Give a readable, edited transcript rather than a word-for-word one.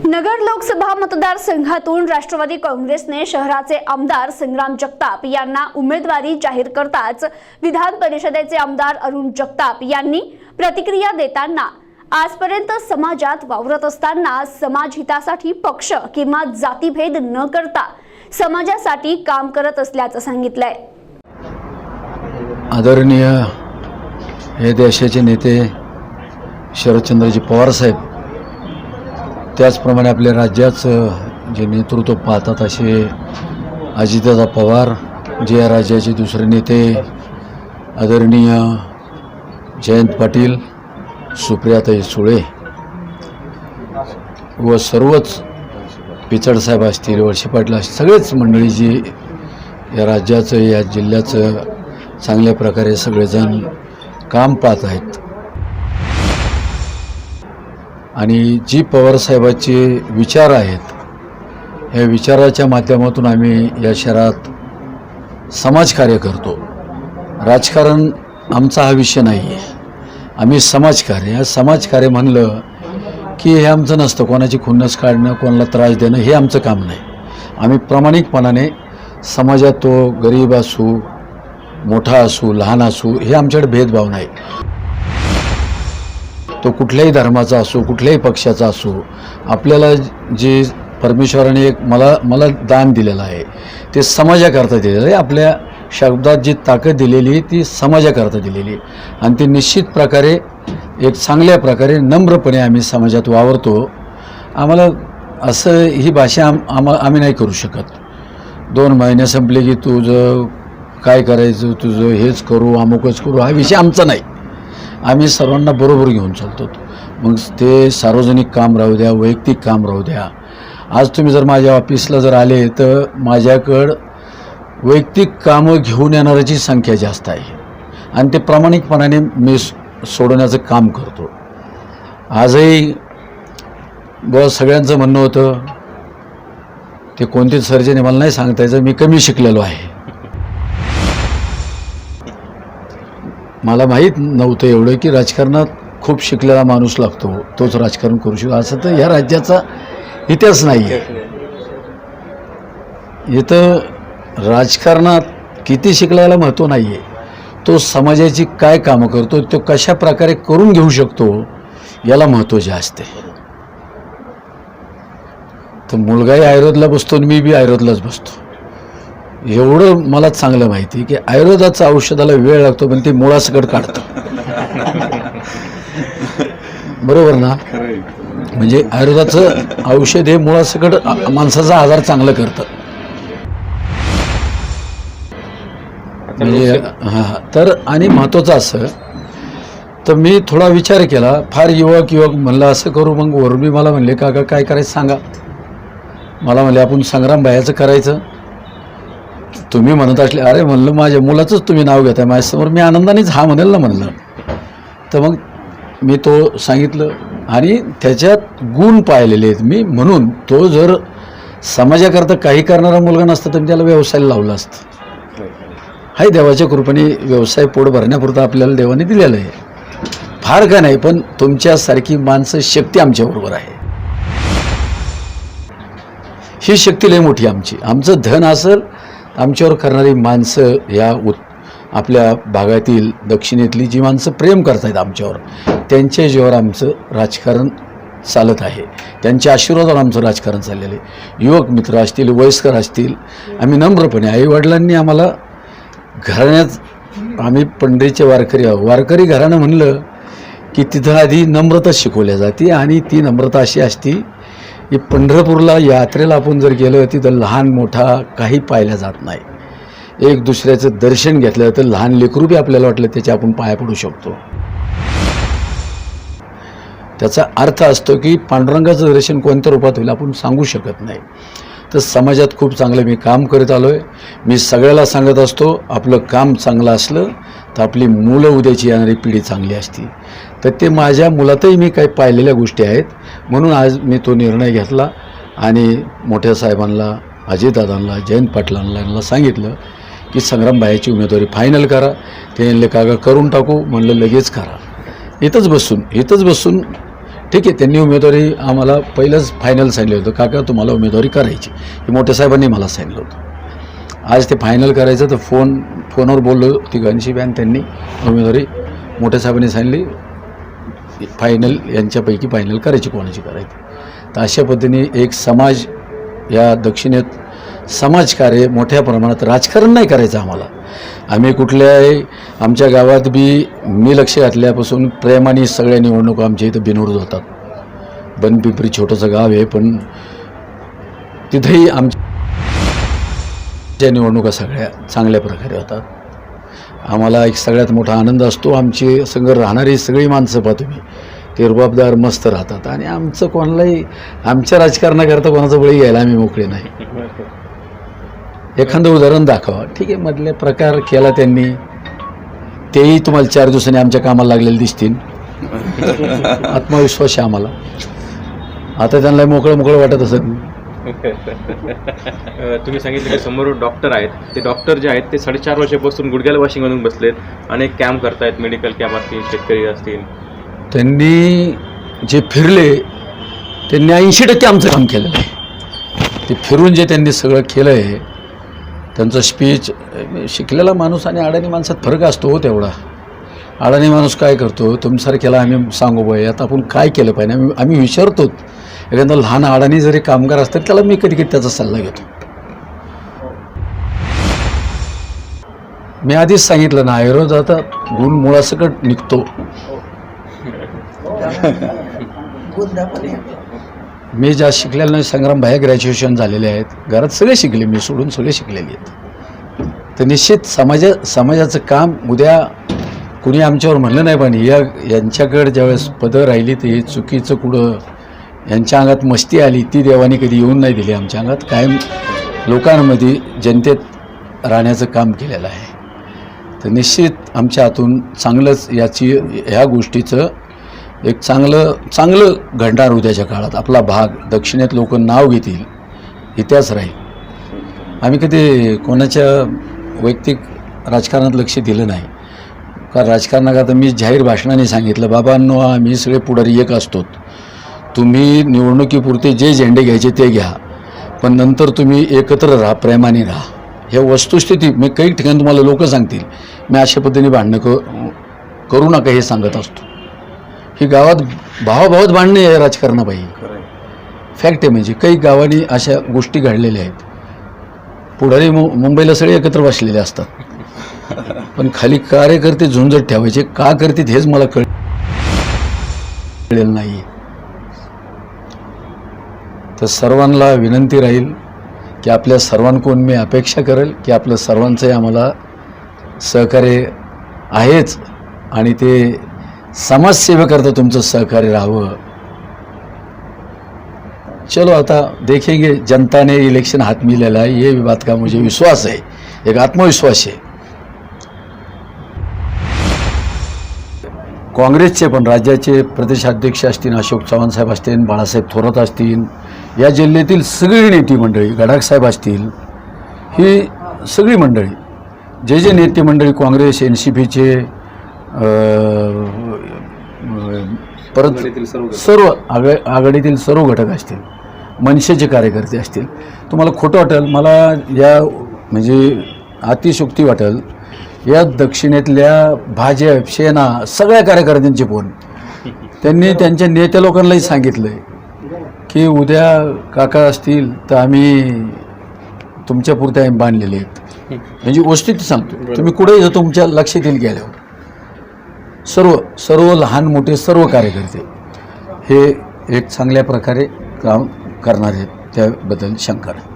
नगर लोकसभा मतदारसंघातून राष्ट्रवादी काँग्रेसने शहराचे आमदार संग्राम जगताप यांना उमेदवारी जाहीर करताच विधान परिषदेचे आमदार अरुण जगताप यांनी प्रतिक्रिया देताना आजपर्यंत समाजात वावरत असताना समाज हितासाठी पक्ष किंवा जातीभेद न करता समाजासाठी काम करत असल्याचं सांगितलंय। आदरणीय हे देशाचे नेते शरदचंद्रजी पवार साहेब, त्याचप्रमाणे आपल्या राज्याचं जे नेतृत्व पाहतात असे अजितदादा पवार, जे या राज्याचे दुसरे नेते आदरणीय जयंत पाटील, सुप्रियाताई सुळे व सर्वच पिचड साहेब असतील, वळसे पाटील असतील, सगळेच मंडळी जी या राज्याचं या जिल्ह्याचं चांगल्या प्रकारे सगळेजण काम पाहत आहेत आणि जी पवारसाहेबांचे विचार आहेत या विचाराच्या माध्यमातून आम्ही या शहरात समाजकार्य करतो। राजकारण आमचा हा विषय नाही आहे, आम्ही समाजकार्य समाजकार्य म्हणलं की हे आमचं नसतं, कोणाची खुन्नस काढणं, कोणाला त्रास देणं हे आमचं काम नाही। आम्ही प्रामाणिकपणाने समाजात तो गरीब असू, मोठा असू, लहान असू, हे आमच्याकडे भेदभाव नाही। तो कुठल्याही धर्माचा असो, कुठल्याही पक्षाचा असो, आपल्याला जे परमेश्वराने एक मला दान दिलेलं आहे ते समाजाकरता दिलेलं आहे। आपल्या शब्दात जी ताकद दिलेली आहे ती समाजाकरता दिलेली आहे आणि ती निश्चित प्रकारे एक चांगल्या प्रकारे नम्रपणे आम्ही समाजात वावरतो। आम्हाला असं ही भाषा आम्ही नाही करू शकत। 2 महिने संपले की तुझं काय करायचं, तुझं हेच करू, अमुकच करू, हा विषय आमचा नाही। आम्ही सर्वांना बरोबर घेऊन चालतो। मग ते सार्वजनिक काम राहू द्या, वैयक्तिक काम राहू द्या। आज तुम्ही जर माझ्या ऑफिसला जर आले तर माझ्याकडं वैयक्तिक कामं घेऊन येणाऱ्याची संख्या जास्त आहे आणि ते प्रामाणिकपणाने मी सोडवण्याचं काम करतो। आजही बस सगळ्यांचं म्हणणं होतं, ते कोणते सर्जन मला नाही सांगता यायचं, मी कमी शिकलेलो आहे। मला माहीत नव्हतं एवढं की राजकारणात खूप शिकलेला माणूस लागतो, तोच राजकारण करू शकतो असं तर ह्या राज्याचा इतिहास नाही आहे। इथं राजकारणात किती शिकलेला महत्त्व नाही आहे, तो समाजाची काय कामं करतो, तो कशा प्रकारे करून घेऊ शकतो याला महत्त्व जास्त आहे। तर मुलगाही आयुर्वेदला बसतो आणि मी बी आयुर्वेदलाच बसतो। एवढं मला चांगलं माहिती आहे की आयुर्वेदाचं औषधाला वेळ लागतो पण ते मुळासकट काढतं। बरोबर ना? म्हणजे आयुर्वेदाचं औषध हे मुळासकट माणसाचा आजार चांगलं करतं। म्हणजे तर आणि महत्त्वाचं असं तर मी थोडा विचार केला, फार युवक म्हणलं असं करू। मग वरून मला म्हणले का काय करायचं सांगा। मला म्हणले आपण संग्राम भायाचं करायचं। तुम्ही म्हणत असले, अरे म्हणलं माझ्या मुलाचंच तुम्ही नाव घेताय माझ्यासमोर, मी आनंदानेच हा म्हणेल ना म्हणलं। तर मग मी तो सांगितलं आणि त्याच्यात गुण पाहिलेले आहेत मी, म्हणून तो जर समाजाकरता काही करणारा मुलगा नसता तर त्याला व्यवसायाला लावलं असतं। हाय देवाच्या कृपेने व्यवसाय पोट भरण्यापुरतं आपल्याला देवाने दिलेलं आहे, फार का नाही, पण तुमच्यासारखी माणसं शक्ती आमच्याबरोबर आहे। ही शक्ती लय मोठी आमची। आमचं धन असेल, आमच्यावर करणारी माणसं या आपल्या भागातील दक्षिणेतली जी माणसं प्रेम करतायत आमच्यावर, त्यांच्या जीवावर आमचं राजकारण चालत आहे। त्यांच्या आशीर्वादावर आमचं राजकारण चाललेलं आहे। युवक मित्र असतील, वयस्कर असतील, आम्ही नम्रपणे, आईवडिलांनी आम्हाला घराण्यात, आम्ही पंढरीचे वारकरी आहोत, वारकरी घराणं म्हणलं की तिथं आधी नम्रता शिकवल्या जाते आणि ती नम्रता अशी असती की पंढरपूरला यात्रेला आपण जर गेलं तिथं लहान मोठा काही पाहिल्या जात नाही। एक दुसऱ्याचं दर्शन घेतलं तर लहान लेकरू बी आपल्याला वाटलं त्याच्या आपण पाया पडू शकतो। त्याचा अर्थ असतो की पांडुरंगाचं दर्शन कोणत्या रूपात होईल आपण सांगू शकत नाही। तर समाजात खूप चांगलं मी काम करत आलो आहे। मी सगळ्याला सांगत असतो, आपलं काम चांगलं असलं तर आपली मुलं उद्याची येणारी पिढी चांगली असती। तर ते माझ्या मुलातही मी काही पाहिलेल्या गोष्टी आहेत, म्हणून आज मी तो निर्णय घेतला आणि मोठ्या साहेबांना, अजितदादांना, जयंत पाटलांना यांना सांगितलं की संग्राम भायाची उमेदवारी फायनल करा। ते म्हणले काका करून टाकू, म्हणलं लगेच करा। इथंच बसून ठीक आहे, त्यांनी उमेदवारी आम्हाला पहिलंच फायनल सांगितलं होतं, काका तुम्हाला उमेदवारी करायची, हे मोठ्या साहेबांनी मला सांगितलं होतं. आज ते फायनल करायचं तर फोनवर बोललो तिघांशी बॅन, त्यांनी उमेदवारी मोठ्या साहेबांनी सांगितली फायनल, यांच्यापैकी फायनल करायची, कोणाची करायची. तर अशा पद्धतीने एक समाज, या दक्षिणेत समाजकार्य मोठ्या प्रमाणात, राजकारण नाही करायचं आम्हाला. आम्ही कुठल्याही, आमच्या गावात बी मी लक्ष घातल्यापासून प्रेमाने सगळ्या निवडणुका आमच्या इथं बिनविरोध होतात. बनपिंपरी छोटंसं गाव आहे, पण तिथेही आमच्या निवडणुका सगळ्या चांगल्या प्रकारे होतात. आम्हाला एक सगळ्यात मोठा आनंद असतो, आमची संग राहणारी सगळी माणसं पहा तुम्ही, ते रुबाबदार मस्त राहतात. आणि आमचं कोणालाही, आमच्या राजकारणाकरता कोणाचं बळी घ्यायला आम्ही मोकळे नाही. एखादं उदाहरण दाखवा, ठीक आहे, मधले प्रकार केला त्यांनी, तेही तुम्हाला 4 दिवसांनी आमच्या कामाला लागलेले दिसतील. आत्मविश्वास आहे आम्हाला. आता त्यांना मोकळं वाटत असत. तुम्ही सांगितलं की समोर डॉक्टर आहेत, ते डॉक्टर जे आहेत ते 4.5 वर्षापासून गुडघ्याला वॉशिंग आणून बसलेत, अनेक कॅम्प करतायत, मेडिकल कॅम्प असतील, शेतकरी असतील. त्यांनी जे फिरले, त्यांनी 80% आमचं काम केलेलं आहे. ते फिरून जे त्यांनी सगळं केलं आहे, त्यांचं स्पीच, शिकलेला माणूस आणि अडाणी माणसात फरक असतो हो तेवढा. अडाणी माणूस काय करतो, तुमच्यासारख्याला आम्ही सांगू बाई आता आपण काय केलं पाहिजे, आम्ही विचारतो. एखादा लहान अडाणी जरी कामगार असतात त्याला मी कधी कधी त्याचा सल्ला घेतो. मी आधीच सांगितलं ना, आयुर्वेदात गुण मुळासकट निघतो. मी जास्त शिकलेलं नाही, संग्राम भाया ग्रॅज्युएशन झालेले आहेत, घरात सगळे शिकले, मी सोडून सगळे शिकलेले आहेत. तर निश्चित समाजाचं काम उद्या कुणी आमच्यावर म्हणलं नाही, पण यांच्याकडे ज्यावेळेस पदं राहिली ते चुकीचं कुठं यांच्या अंगात मस्ती आली, ती देवानी कधी येऊन नाही दिली आमच्या अंगात. कायम लोकांमध्ये, जनतेत राहण्याचं काम केलेलं आहे. तर निश्चित आमच्या हातून चांगलंच ह्या गोष्टीचं एक चांगलं घडणार उद्याच्या काळात. आपला भाग दक्षिणेत लोक नाव घेतील, इतिहास राहील. आम्ही कधी कोणाच्या वैयक्तिक राजकारणात लक्ष दिलं नाही, कारण राजकारणाकरता मी जाहीर भाषणाने सांगितलं, बाबांनो आम्ही सगळे पुढारी एक असतो, तुम्ही निवडणुकीपुरते जे झेंडे घ्यायचे ते घ्या, पण नंतर तुम्ही एकत्र राहा, प्रेमाने राहा. हे वस्तुस्थिती मी काही ठिकाणी तुम्हाला लोक सांगतील, मी अशा पद्धतीने भांडणं करू नका हे सांगत असतो. ही गावात भावाभावात भांडणे आहे राजकारणाबाई, फॅक्ट आहे. म्हणजे काही गावांनी अशा गोष्टी घडलेल्या आहेत. पुढारी मुंबईला सगळे एकत्र बसलेले असतात, पण खाली कार्यकर्ते झुंजत ठेवायचे का करतात हेच मला कळलेलं नाही. तर सर्वांना विनंती राहील की आपल्या सर्वांकडून मी अपेक्षा करेल की आपलं सर्वांचंही आम्हाला सहकार्य आहेच, आणि ते समाजसेवेकरता तुमचं सहकार्य राहावं. चलो आता देखेंगे, जनता ने इलेक्शन हाथ में ले लिया, ये बात का मुझे विश्वास है, एक आत्मविश्वास आहे. काँग्रेसचे पण राज्याचे प्रदेशाध्यक्ष असतील, अशोक चव्हाण साहेब असतील, बाळासाहेब थोरात असतील, या जिल्ह्यातील सगळी नेते मंडळी, गडाख साहेब असतील, ही सगळी मंडळी, जे नेते मंडळी काँग्रेस, NCPचे, परत सर्व आघाडीतील सर्व घटक असतील, मनसेचे कार्यकर्ते असतील. तुम्हाला खोटं वाटेल, मला या म्हणजे अतिशयोक्ती वाटेल, या दक्षिणेतल्या भाजप, सेना सगळ्या कार्यकर्त्यांचे फोन त्यांनी त्यांच्या नेत्या लोकांनाही सांगितलं आहे की उद्या काका असतील तर आम्ही तुमच्यापुरते आम्ही बांधलेले आहेत. म्हणजे वस्तुस्थिती सांगतो, तुम्ही कुठेही तुमच्या लक्षात येईल गेल्यावर सर्व लहान मोठे सर्व कार्यकर्ते हे एक चांगल्या प्रकारे काम करणार आहेत, त्याबद्दल शंका नाही.